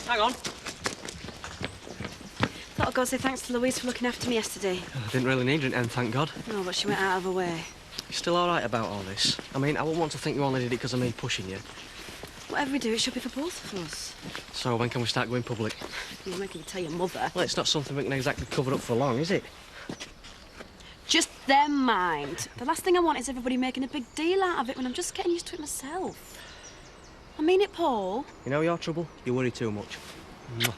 Hang on. Thought I'd go say thanks to Louise for looking after me yesterday. I didn't really need it, and thank God. No, but she went out of her way. You still all right about all this? I mean, I wouldn't want to think you only did it because of me pushing you. Whatever we do, it should be for both of us. So when can we start going public? You're making me tell your mother. Well, it's not something we can exactly cover up for long, is it? Just their mind. The last thing I want is everybody making a big deal out of it when I'm just getting used to it myself. I mean it, Paul. You know your trouble? You worry too much. Mwah.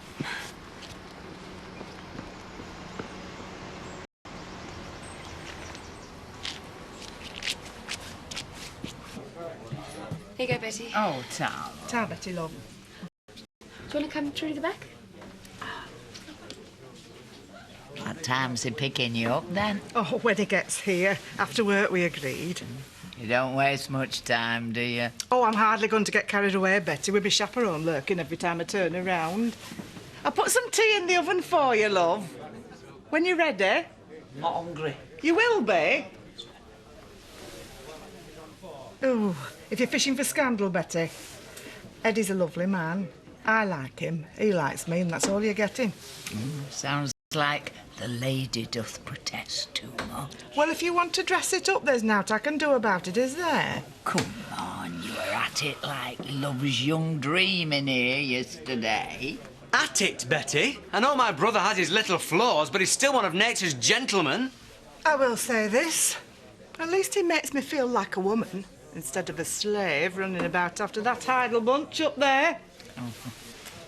Here you go, Betty. Oh, Tam. Ta, Betty, love. Do you want to come through the back? What time's he picking you up, then? Oh, when he gets here. After work, we agreed. You don't waste much time, do you? Oh, I'm hardly going to get carried away, Betty, with my chaperone lurking every time I turn around. I'll put some tea in the oven for you, love. When you're ready. Not hungry. You will be. Oh, if you're fishing for scandal, Betty, Eddie's a lovely man. I like him, he likes me, and that's all you're getting. Sounds like the lady doth protest too much. Well, if you want to dress it up, there's naught I can do about it, is there? Come on, you were at it like love's young dream in here yesterday. At it, Betty. I know my brother has his little flaws, but he's still one of nature's gentlemen. I will say this. At least he makes me feel like a woman, instead of a slave running about after that idle bunch up there.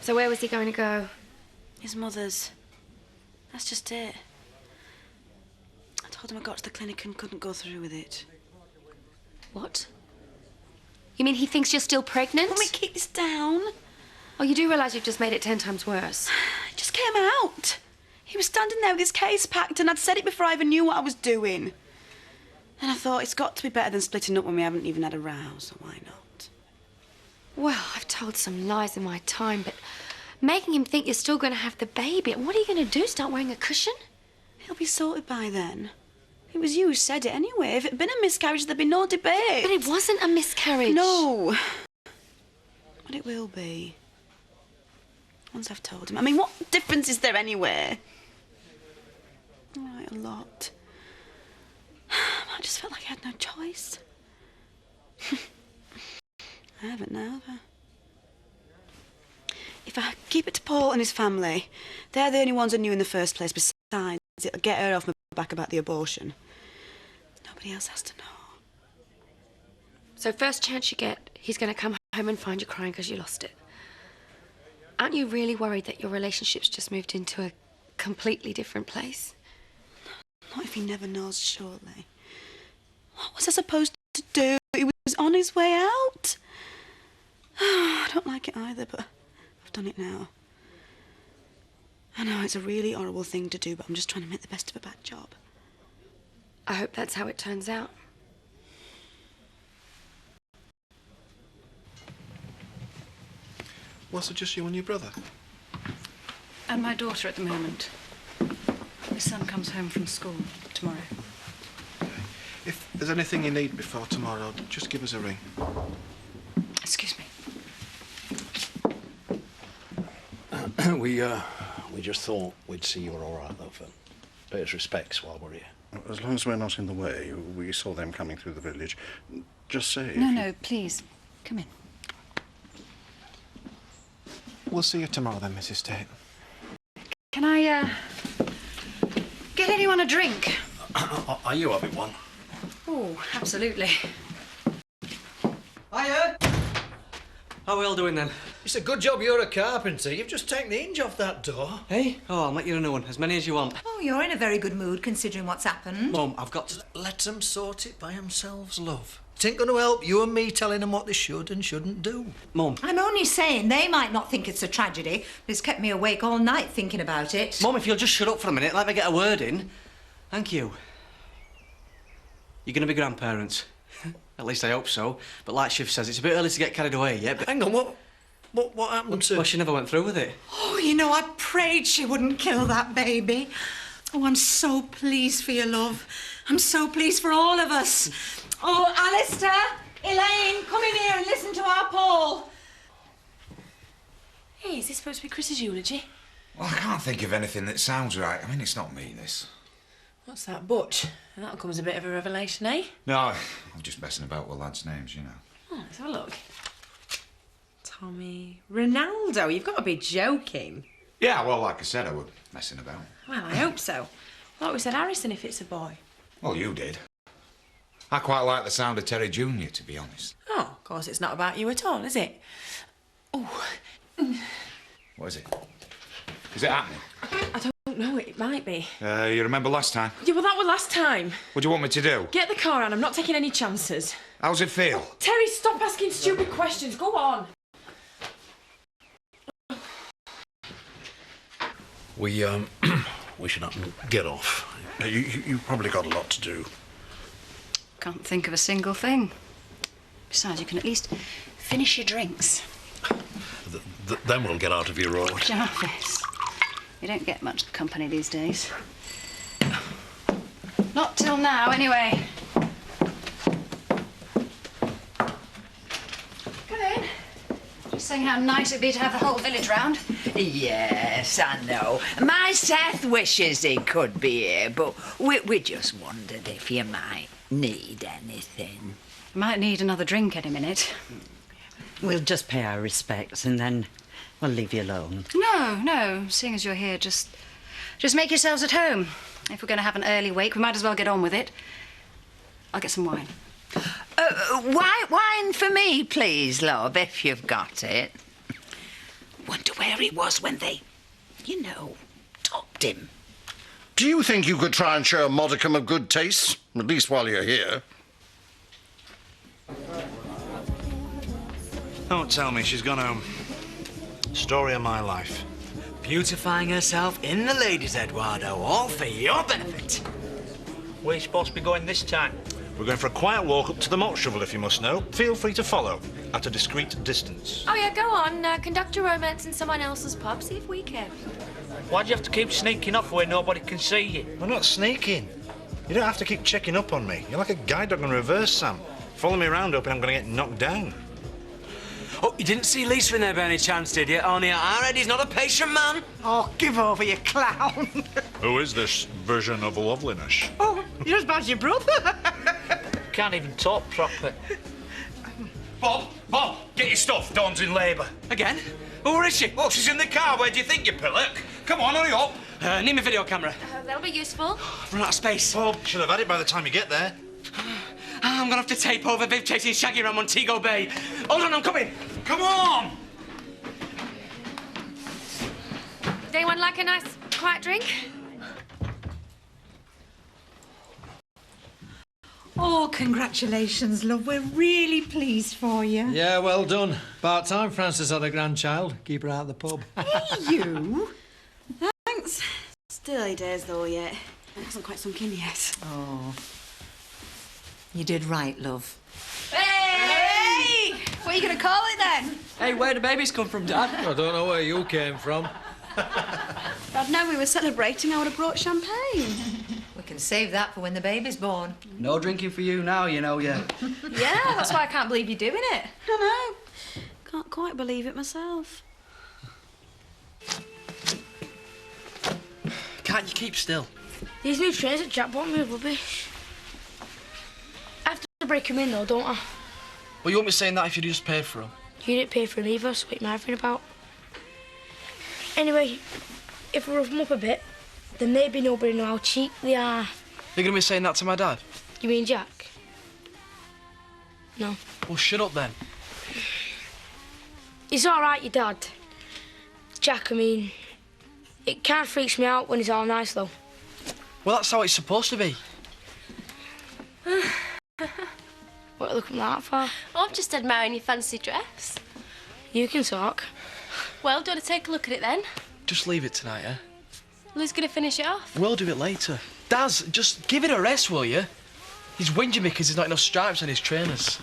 So where was he going to go? His mother's. That's just it. I told him I got to the clinic and couldn't go through with it. What? You mean he thinks you're still pregnant? Let me keep this down. Oh, you do realise you've just made it 10 times worse. It just came out. He was standing there with his case packed and I'd said it before I even knew what I was doing. And I thought, it's got to be better than splitting up when we haven't even had a row, so why not? Well, I've told some lies in my time, but making him think you're still going to have the baby, what are you going to do, start wearing a cushion? He'll be sorted by then. It was you who said it anyway. If it had been a miscarriage, there'd be no debate. But it wasn't a miscarriage. No. But it will be. Once I've told him. I mean, what difference is there anyway? All right, a lot. I just felt like I had no choice. I haven't now, have I? If I keep it to Paul and his family, they're the only ones I knew in the first place. Besides, it'll get her off my back about the abortion. Nobody else has to know. So first chance you get, he's going to come home and find you crying because you lost it. Aren't you really worried that your relationship's just moved into a completely different place? Not if he never knows, surely. What was I supposed to do? He was on his way out. I don't like it either, but I've done it now. I know it's a really horrible thing to do, but I'm just trying to make the best of a bad job. I hope that's how it turns out. Was it just you and your brother? And my daughter at the moment. My son comes home from school tomorrow. Okay. If there's anything you need before tomorrow, just give us a ring. Excuse me. We just thought we'd see you were all right, though, Phil. Pay us respects while we're here. As long as we're not in the way, we saw them coming through the village. Just say... No, please. Come in. We'll see you tomorrow then, Mrs. Tate. Can I, get anyone a drink? Are you having one? Oh, absolutely. Hiya! How are we all doing then? It's a good job you're a carpenter. You've just taken the hinge off that door. Hey? Oh, I'll make you a new one. As many as you want. Oh, you're in a very good mood considering what's happened. Mum, I've got to... Let them sort it by themselves, love. It ain't going to help you and me telling them what they should and shouldn't do. Mum. I'm only saying they might not think it's a tragedy, but it's kept me awake all night thinking about it. Mum, if you'll just shut up for a minute, let me get a word in. Thank you. You're going to be grandparents. At least I hope so. But like Shiv says, it's a bit early to get carried away yet. But Hang on, what happened to... well, she never went through with it. Oh, you know, I prayed she wouldn't kill that baby. Oh, I'm so pleased for you, love. I'm so pleased for all of us. Oh, Alistair, Elaine, come in here and listen to our Paul. Hey, is this supposed to be Chris's eulogy? Well, I can't think of anything that sounds right. I mean, it's not me, this. What's that, Butch? That'll come as a bit of a revelation, eh? No, I'm just messing about with lads' names, you know. Oh, let's have a look. Tommy. Ronaldo, you've got to be joking. Yeah, well, like I said, I was messing about. Well, I hope so. Well, we said Harrison if it's a boy. Well, you did. I quite like the sound of Terry Jr., to be honest. Oh, of course, it's not about you at all, is it? Oh. What is it? Is it happening? I don't know, it might be. You remember last time? Yeah, well, that was last time. What do you want me to do? Get the car on, I'm not taking any chances. How's it feel? Terry, stop asking stupid questions. Go on. We should get off. You've probably got a lot to do. Can't think of a single thing. Besides, you can at least finish your drinks. Then we'll get out of your road. Jarvis, you don't get much company these days. Not till now, anyway. Come in. Just saying how nice it'd be to have the whole village round. Yes, I know. My Seth wishes he could be here, but we just wondered if you might need anything. Might need another drink any minute. We'll just pay our respects and then we'll leave you alone. No. Seeing as you're here, just make yourselves at home. If we're going to have an early wake, we might as well get on with it. I'll get some wine. Wine for me, please, love, if you've got it. Wonder where he was when they, topped him. Do you think you could try and show a modicum of good taste? At least while you're here. Don't tell me she's gone home. Story of my life. Beautifying herself in the ladies, Eduardo, all for your benefit. Where are you supposed to be going this time? We're going for a quiet walk up to the malt shovel, if you must know. Feel free to follow, at a discreet distance. Oh, yeah, go on. Conduct a romance in someone else's pub. See if we care. Why do you have to keep sneaking off where nobody can see you? We're not sneaking. You don't have to keep checking up on me. You're like a guide dog in reverse, Sam. Follow me around hoping I'm going to get knocked down. Oh, you didn't see Lisa in there by any chance, did you? Only our Eddie's not a patient man. Oh, give over, you clown. Who is this version of loveliness? Oh, you're as bad as your brother. Can't even talk proper. Bob, get your stuff. Dawn's in labour. Again? Oh, where is she? Oh, she's in the car. Where do you think you pillock? Come on, hurry up. Need my video camera. That'll be useful. I've run out of space. Bob, should have had it by the time you get there. I'm gonna have to tape over Viv chasing Shaggy around Montego Bay. Hold on, I'm coming. Come on! Would anyone like a nice, quiet drink? Oh, congratulations, love. We're really pleased for you. Yeah, well done. About time Frances had a grandchild. Keep her out of the pub. Hey, you. Thanks. Still early days, though, yet. It hasn't quite sunk in yet. Oh. You did right, love. Hey! What are you going to call it, then? Hey, where do babies come from, Dad? I don't know where you came from. If I'd known we were celebrating, I would have brought champagne. We can save that for when the baby's born. No drinking for you now, you know, yeah. Yeah, that's why I can't believe you're doing it. I know. Can't quite believe it myself. Can't you keep still? These new trains at Jackbottom are rubbish. I have to break them in, though, don't I? Well, you won't be saying that if you just paid for them. You didn't pay for them either, so what am I arguing about? Anyway, if we rough them up a bit, then maybe nobody know how cheap they are. You're going to be saying that to my dad? You mean Jack? No. Well, shut up then. He's all right, your dad. Jack, I mean, it kind of freaks me out when he's all nice, though. Well, that's how it's supposed to be. got to look at that for? Oh, I've just admiring your fancy dress. You can talk. Well, do you want to take a look at it then? Just leave it tonight, eh? Who's going to finish it off? We'll do it later. Daz, just give it a rest, will you? He's whinging me because there's not enough stripes on his trainers.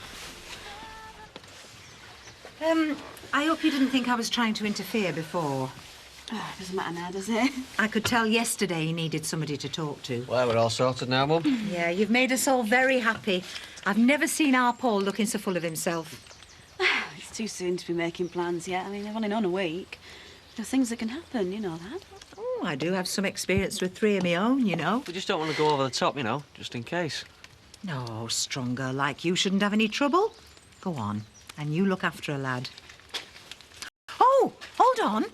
I hope you didn't think I was trying to interfere before. Oh, it doesn't matter now, does it? I could tell yesterday he needed somebody to talk to. Well, we're all sorted now, Mum. Yeah, you've made us all very happy. I've never seen our Paul looking so full of himself. It's too soon to be making plans yet. I mean, they've only known a week. There's things that can happen, you know that. Oh, I do have some experience with 3 of my own, you know. We just don't want to go over the top, you know, just in case. No, strong girl like you shouldn't have any trouble. Go on, and you look after a lad. Oh, hold on.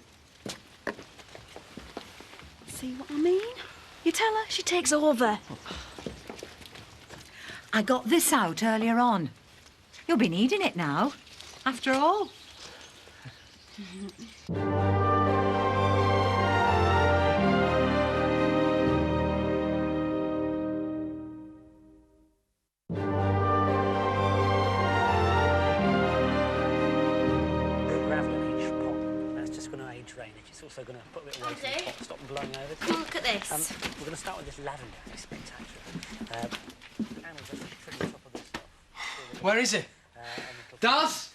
See what I mean? You tell her, she takes over. I got this out earlier on. You'll be needing it now, after all. Drainage. It's also going to put a bit of waste in the pot, stop them blowing over. Come on, look at this. We're going to start with this lavender. It's spectacular. And we'll just trim the top of this stuff. Where is it? Daz?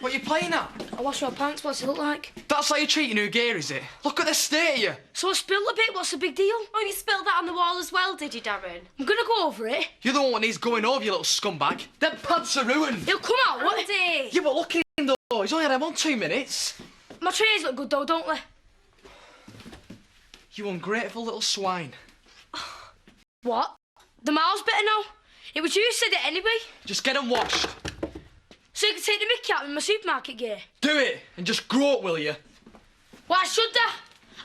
What are you playing at? I wash my pants, what's it look like? That's how you're treating new gear, is it? Look at the state of you. So I spilled a bit, what's the big deal? Oh, you spilled that on the wall as well, did you, Darren? I'm gonna go over it. You're the one that needs going over, you little scumbag. Them pants are ruined. He'll come out, what? Andy! Yeah, but look at him, though. He's only had them on 2 minutes. My trays look good, though, don't they? You ungrateful little swine. What? The miles better now? It was you who said it anyway. Just get them washed. So you can take the mickey out in my supermarket gear? Do it, and just grow up, will you? Why should I?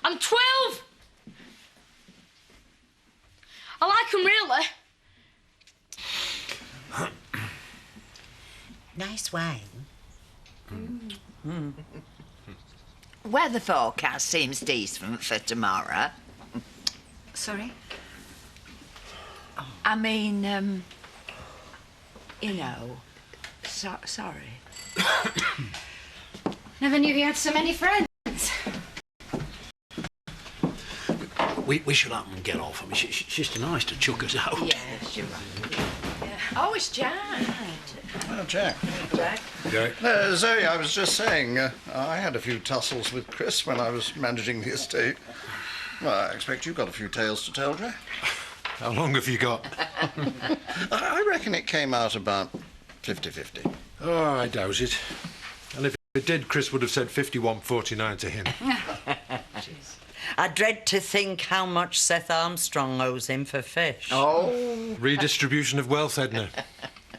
I'm 12! I like them, really. Nice wine. Weather forecast seems decent for tomorrow. Sorry? I mean, you know, sorry. Never knew he had so many friends. We should up and get off. I mean, she's just nice to chuck us out. Yes, you're right. Oh, it's Jack. Oh, Jack. Jack? Zoe, I was just saying, I had a few tussles with Chris when I was managing the estate. Well, I expect you've got a few tales to tell, Jack. How long have you got? I reckon it came out about 50-50. Oh, I doubt it. And if it did, Chris would have said 51-49 to him. I dread to think how much Seth Armstrong owes him for fish. Oh. Redistribution of wealth, Edna.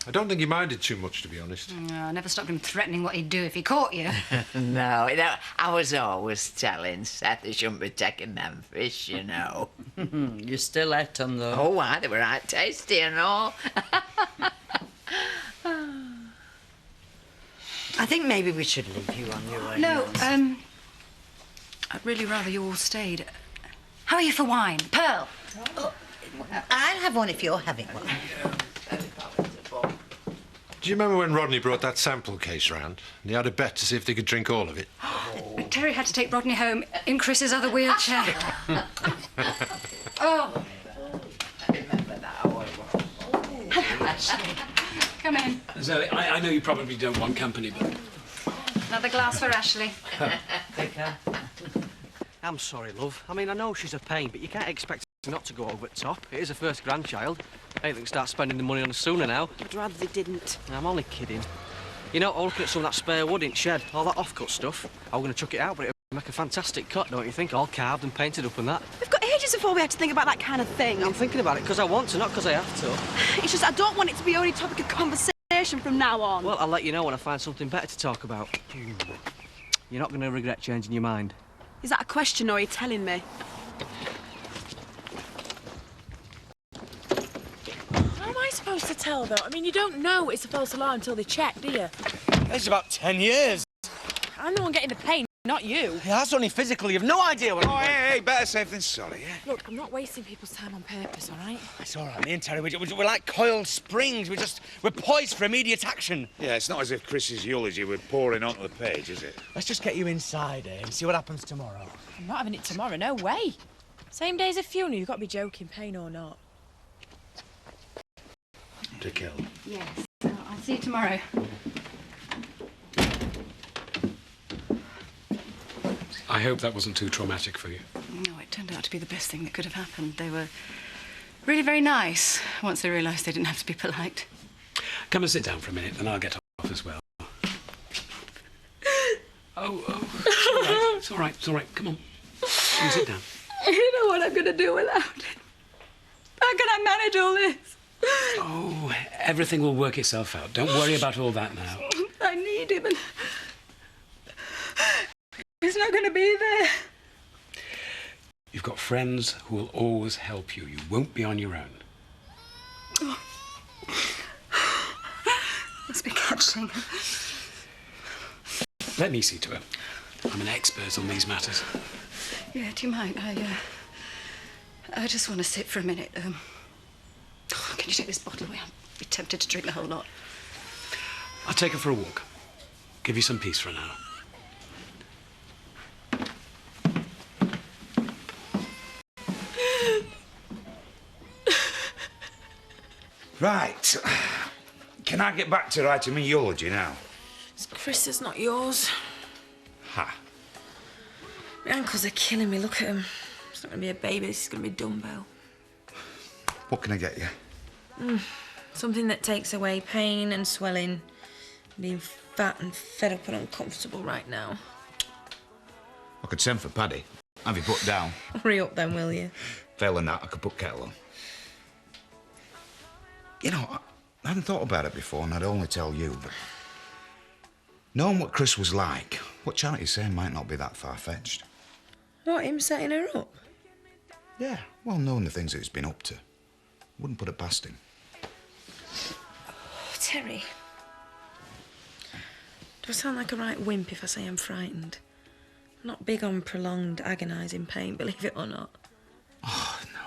I don't think he minded too much, to be honest. No, I never stopped him threatening what he'd do if he caught you. No, I was always telling Seth he shouldn't be taking them fish, you know. You still ate them, though. Oh, why? They were right tasty and all. I think maybe we should leave you on your own. No, I'd really rather you all stayed. How are you for wine? Pearl? I'll have one if you're having one. Do you remember when Rodney brought that sample case round? And he had a bet to see if they could drink all of it. Terry had to take Rodney home in Chris's other wheelchair. Oh. Come in. Zoe, I know you probably don't want company, but... Another glass for Ashley. Take care. I'm sorry, love. I mean, I know she's a pain, but you can't expect her not to go over the top. It is her first grandchild. Ain't think start spending the money on her sooner now. I'd rather they didn't. I'm only kidding. You know, I was looking at some of that spare wood in the shed, all that off-cut stuff. I was going to chuck it out, but it'd make a fantastic cut, don't you think? All carved and painted up and that. We've got ages before we have to think about that kind of thing. I'm thinking about it because I want to, not because I have to. It's just I don't want it to be only topic of conversation from now on. Well, I'll let you know when I find something better to talk about. You're not going to regret changing your mind. Is that a question or are you telling me? How am I supposed to tell, though? I mean, you don't know it's a false alarm until they check, do you? It's about 10 years. I'm the one getting the pain. not you. Yeah, that's only physical. You've no idea what... Oh, hey, better safe than sorry, yeah? Look, I'm not wasting people's time on purpose, all right? It's all right, me and Terry, we're like coiled springs. We're poised for immediate action. Yeah, it's not as if Chris's eulogy were pouring onto the page, is it? Let's just get you inside, and see what happens tomorrow. I'm not having it tomorrow, no way. Same day as a funeral, you've got to be joking, pain or not. To kill. Yes. I'll see you tomorrow. I hope that wasn't too traumatic for you. No, it turned out to be the best thing that could have happened. They were really very nice once they realised they didn't have to be polite. Come and sit down for a minute, then I'll get off as well. Oh, it's all right, it's all right. Come on, come and sit down. You know what I'm going to do without it? How can I manage all this? Oh, everything will work itself out. Don't worry about all that now. I need him and... He's not going to be there. You've got friends who will always help you. You won't be on your own. Oh. Must be catching. Let me see to her. I'm an expert on these matters. Yeah, do you mind? I just want to sit for a minute. Can you take this bottle away? I'd be tempted to drink the whole lot. I'll take her for a walk. Give you some peace for an hour. Right. Can I get back to writing my eulogy now? It's Chris's, not yours. Ha. My ankles are killing me. Look at him. It's not going to be a baby. This is going to be dumbbell. What can I get you? Something that takes away pain and swelling. Being fat and fed up and uncomfortable right now. I could send for Paddy. Have you put down? Hurry up then, will you? Failing that, I could put kettle on. You know, I hadn't thought about it before, and I'd only tell you, but... knowing what Chris was like, what Charity's saying might not be that far-fetched. What, him setting her up? Yeah, well, knowing the things that he's been up to. Wouldn't put it past him. Oh, Terry. Do I sound like a right wimp if I say I'm frightened? I'm not big on prolonged, agonising pain, believe it or not. Oh, no.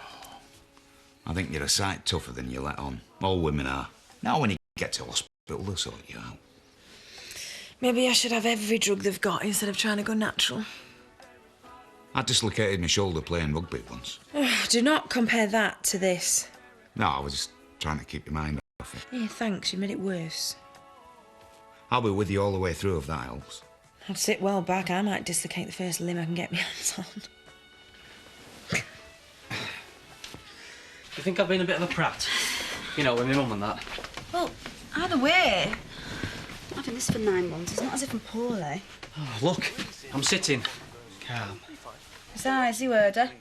I think you're a sight tougher than you let on. All women are. Now when you get to hospital, they'll sort you out. Maybe I should have every drug they've got instead of trying to go natural. I dislocated my shoulder playing rugby once. Oh, do not compare that to this. No, I was just trying to keep your mind off it. Yeah, thanks, you made it worse. I'll be with you all the way through if that helps. I'd sit well back. I might dislocate the first limb I can get my hands on. You think I've been a bit of a prat? You know, with my mum and that. Well, either way, I've had this for 9 months. It's not as if I'm poorly. Oh, look, I'm sitting. Calm. Besides, you heard her.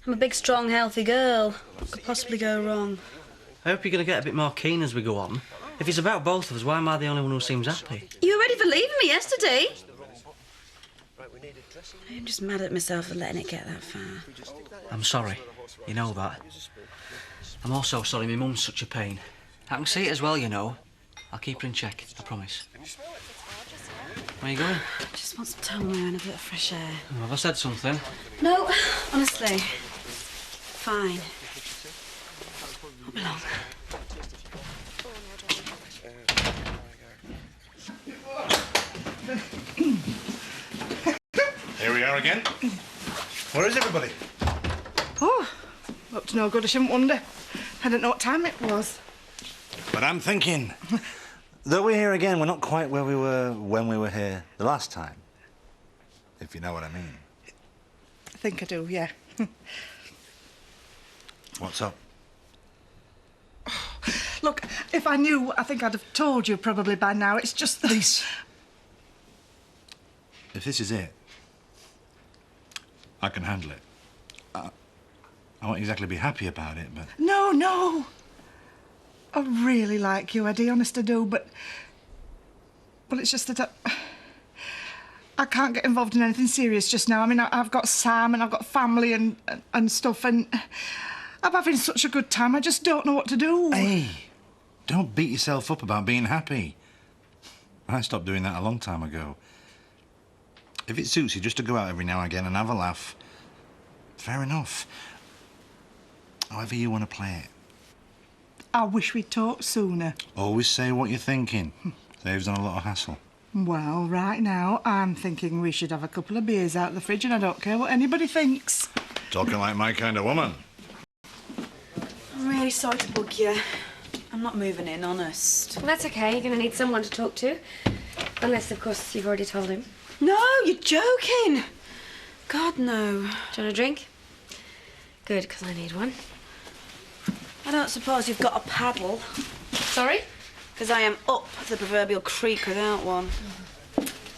I'm a big, strong, healthy girl. What could possibly go wrong? I hope you're going to get a bit more keen as we go on. If it's about both of us, why am I the only one who seems happy? You were ready for leaving me yesterday. I'm just mad at myself for letting it get that far. I'm sorry. You know that. I'm also sorry my mum's such a pain. I can see it as well, you know. I'll keep her in check, I promise. Where are you going? I just want some time away and a bit of fresh air. Oh, have I said something? No, honestly. Fine. Not be long. Here we are again. Where is everybody? Oh, up to no good, I shouldn't wonder. I don't know what time it was. But I'm thinking, though we're here again, we're not quite where we were when we were here the last time. If you know what I mean. I think I do, yeah. What's up? Look, if I knew, I think I'd have told you probably by now. It's just that... Please. If this is it, I can handle it. I won't exactly be happy about it, but... No, no. I really like you, Eddie, honest I do, but... Well, it's just that I can't get involved in anything serious just now. I mean, I've got Sam and I've got family and stuff, and I'm having such a good time, I just don't know what to do. Hey, don't beat yourself up about being happy. I stopped doing that a long time ago. If it suits you just to go out every now and again and have a laugh, fair enough. However you want to play it. I wish we'd talked sooner. Always say what you're thinking. Saves on a lot of hassle. Well, right now, I'm thinking we should have a couple of beers out of the fridge and I don't care what anybody thinks. Talking like my kind of woman. I'm really sorry to bug you. I'm not moving in, honest. Well, that's okay. You're going to need someone to talk to. Unless, of course, you've already told him. No, you're joking. God, no. Do you want a drink? Good, because I need one. I don't suppose you've got a paddle. Sorry? Because I am up the proverbial creek without one.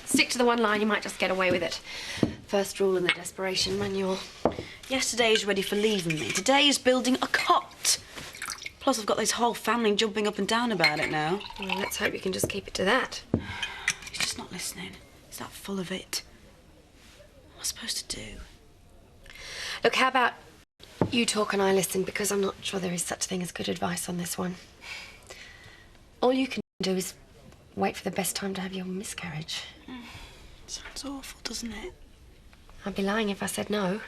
Stick to the one line, you might just get away with it. First rule in the desperation manual. Yesterday's ready for leaving me. Today is building a cot. Plus, I've got this whole family jumping up and down about it now. Well, let's hope you can just keep it to that. He's just not listening. He's that full of it. What am I supposed to do? Look, how about you talk and I listen, because I'm not sure there is such a thing as good advice on this one. All you can do is wait for the best time to have your miscarriage. Sounds awful, doesn't it? I'd be lying if I said no.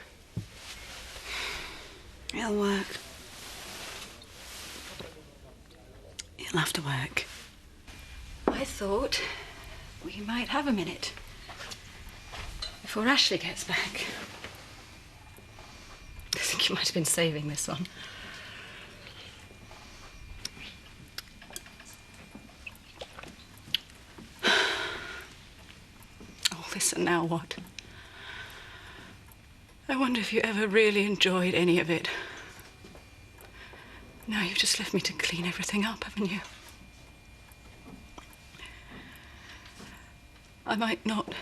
It'll work. It'll have to work. I thought we might have a minute before Ashley gets back. I think you might have been saving this one. Oh, listen, now what? I wonder if you ever really enjoyed any of it. Now you've just left me to clean everything up, haven't you? I might not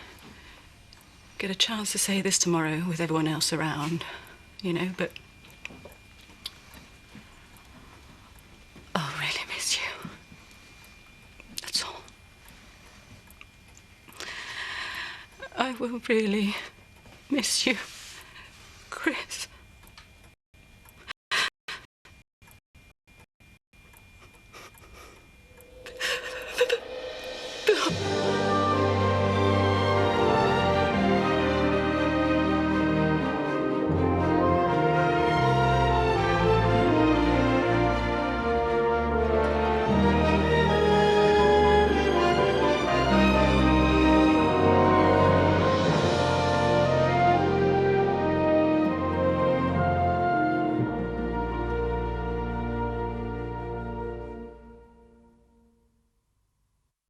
get a chance to say this tomorrow with everyone else around, you know, but I'll really miss you. That's all. I will really miss you, Chris.